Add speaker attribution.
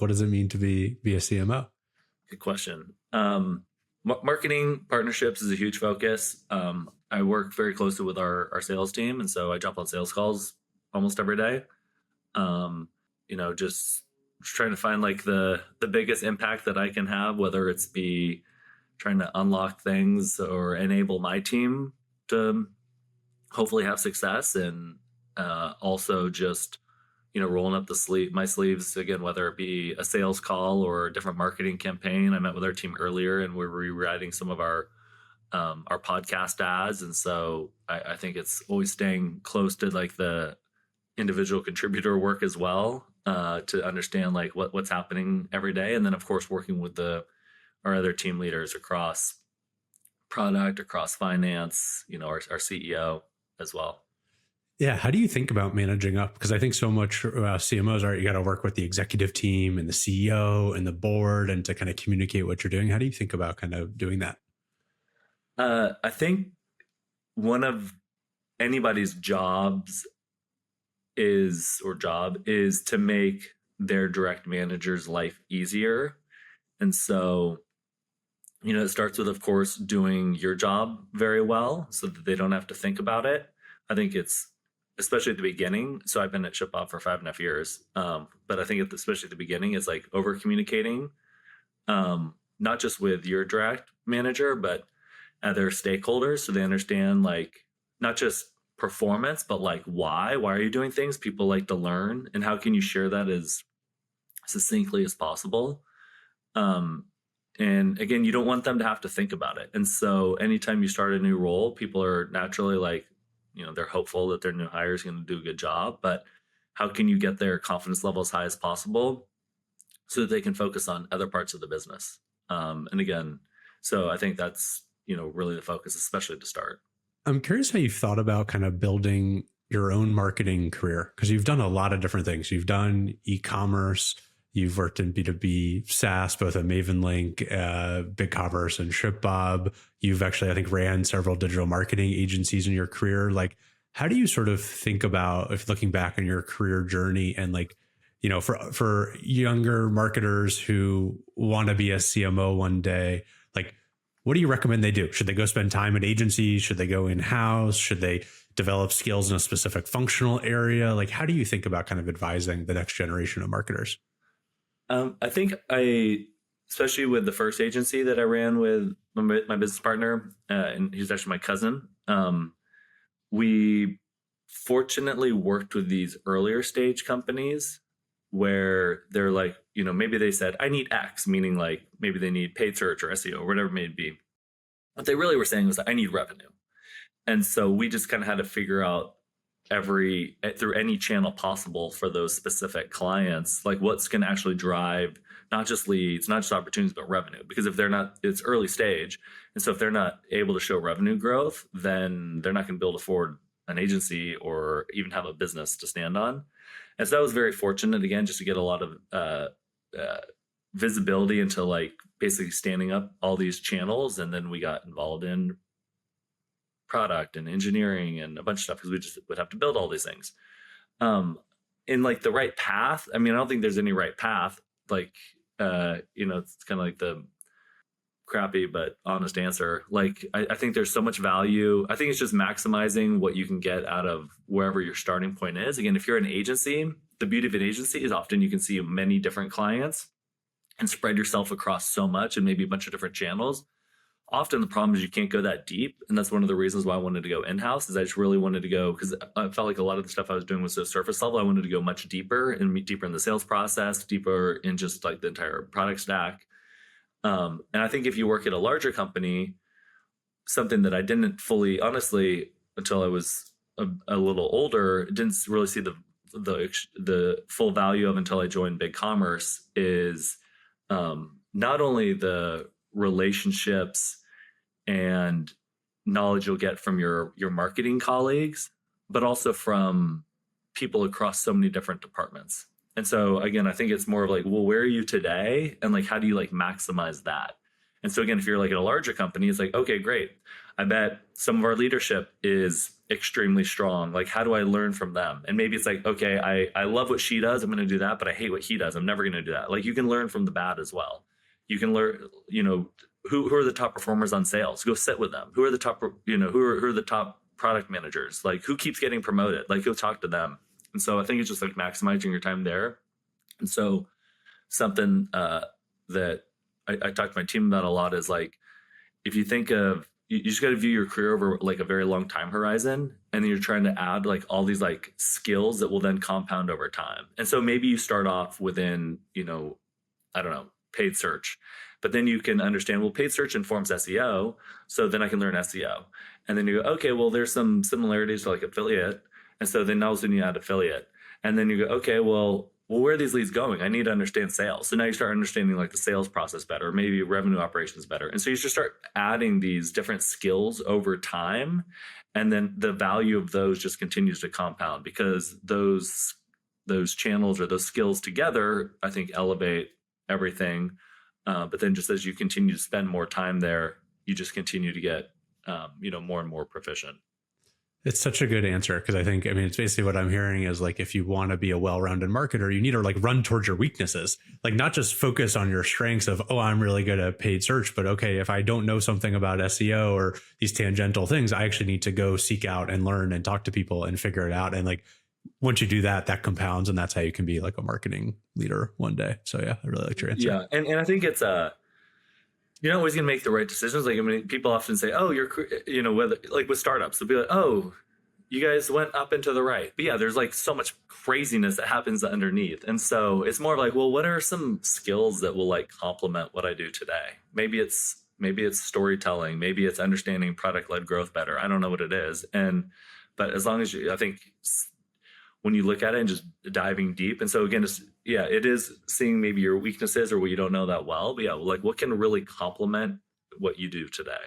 Speaker 1: What does it mean to be a CMO?
Speaker 2: Good question. Marketing partnerships is a huge focus. I work very closely with our sales team, and so I jump on sales calls almost every day. Just trying to find like the biggest impact that I can have, whether it's be trying to unlock things or enable my team to hopefully have success, and also just rolling up my sleeves again, whether it be a sales call or a different marketing campaign. I met with our team earlier, and we're rewriting some of our podcast ads, and so I think it's always staying close to like the individual contributor work as well, to understand like what's happening every day, and then of course working with our other team leaders across product, across finance, our CEO as well.
Speaker 1: Yeah. How do you think about managing up? Because I think so much CMOs are, you got to work with the executive team and the CEO and the board and to kind of communicate what you're doing. How do you think about kind of doing that?
Speaker 2: I think one of anybody's job is to make their direct manager's life easier. And so, it starts with, of course, doing your job very well so that they don't have to think about it. I think it's, especially at the beginning. So I've been at ShipBob for 5.5 years. But I think especially at the beginning, it's like over communicating, not just with your direct manager, but other stakeholders. So they understand like not just performance, but like why are you doing things? People like to learn, and how can you share that as succinctly as possible? And again, you don't want them to have to think about it. And so anytime you start a new role, people are naturally like, they're hopeful that their new hire is going to do a good job, but how can you get their confidence level as high as possible so that they can focus on other parts of the business? And again, so I think that's, really the focus, especially to start.
Speaker 1: I'm curious how you've thought about kind of building your own marketing career, because you've done a lot of different things. You've done e-commerce, you've worked in B2B SaaS, both at MavenLink, BigCommerce, and ShipBob. You've actually, I think, ran several digital marketing agencies in your career. Like, how do you sort of think about, if looking back on your career journey, and like, for younger marketers who want to be a CMO one day, like, what do you recommend they do? Should they go spend time at agencies? Should they go in-house? Should they develop skills in a specific functional area? Like, how do you think about kind of advising the next generation of marketers?
Speaker 2: I think especially with the first agency that I ran with my business partner, and he's actually my cousin, we fortunately worked with these earlier stage companies where they're like, maybe they said, I need X, meaning like maybe they need paid search or SEO or whatever it may be. What they really were saying was, I need revenue. And so we just kind of had to figure out through any channel possible for those specific clients, like what's going to actually drive not just leads, not just opportunities, but revenue. Because if they're not, it's early stage. And so if they're not able to show revenue growth, then they're not going to be able to afford an agency or even have a business to stand on. And so that was very fortunate, again, just to get a lot of visibility into like basically standing up all these channels. And then we got involved in product and engineering and a bunch of stuff, because we just would have to build all these things. In like the right path, I mean, I don't think there's any right path. Like, it's kind of like the crappy but honest answer. Like, I think there's so much value. I think it's just maximizing what you can get out of wherever your starting point is. Again, if you're an agency, the beauty of an agency is often you can see many different clients and spread yourself across so much and maybe a bunch of different channels. Often the problem is you can't go that deep. And that's one of the reasons why I wanted to go in-house, is I just really wanted to go, because I felt like a lot of the stuff I was doing was so surface level. I wanted to go much deeper and deeper in the sales process, deeper in just like the entire product stack. And I think if you work at a larger company, something that I didn't fully, honestly, until I was a little older, didn't really see the full value of until I joined BigCommerce, is not only the relationships and knowledge you'll get from your marketing colleagues, but also from people across so many different departments. And so again, I think it's more of like, well, where are you today? And like, how do you like maximize that? And so again, if you're like at a larger company, it's like, okay, great. I bet some of our leadership is extremely strong. Like, how do I learn from them? And maybe it's like, okay, I love what she does. I'm going to do that, but I hate what he does. I'm never going to do that. Like, you can learn from the bad as well. You can learn, who are the top performers on sales? Go sit with them. Who are the top, who are the top product managers? Like, who keeps getting promoted? Like, go talk to them. And so I think it's just like maximizing your time there. And so something that I talk to my team about a lot is like, if you think of, you just got to view your career over like a very long time horizon, and then you're trying to add like all these like skills that will then compound over time. And so maybe you start off within, I don't know, paid search, but then you can understand, well, paid search informs SEO. So then I can learn SEO. And then you go, okay, well, there's some similarities to like affiliate. And so then all of a sudden you add affiliate. And then you go, okay, well, where are these leads going? I need to understand sales. So now you start understanding like the sales process better, maybe revenue operations better. And so you just start adding these different skills over time. And then the value of those just continues to compound, because those channels or those skills together, I think, elevate everything. But then just as you continue to spend more time there, you just continue to get, more and more proficient.
Speaker 1: It's such a good answer, because it's basically what I'm hearing is like, if you want to be a well-rounded marketer, you need to like run towards your weaknesses, like not just focus on your strengths of, oh, I'm really good at paid search, but okay, if I don't know something about SEO or these tangential things, I actually need to go seek out and learn and talk to people and figure it out. And like, once you do that, that compounds, and that's how you can be like a marketing leader one day. So yeah, I really liked your answer.
Speaker 2: Yeah. And I think it's you're not always going to make the right decisions. Like, people often say, oh, whether like with startups, they'll be like, oh, you guys went up and to the right. But yeah, there's like so much craziness that happens underneath. And so it's more like, well, what are some skills that will like complement what I do today? Maybe it's storytelling. Maybe it's understanding product-led growth better. I don't know what it is. But as long as I think when you look at it and just diving deep. And so again, it is seeing maybe your weaknesses or what you don't know that well, but yeah, like what can really complement what you do today.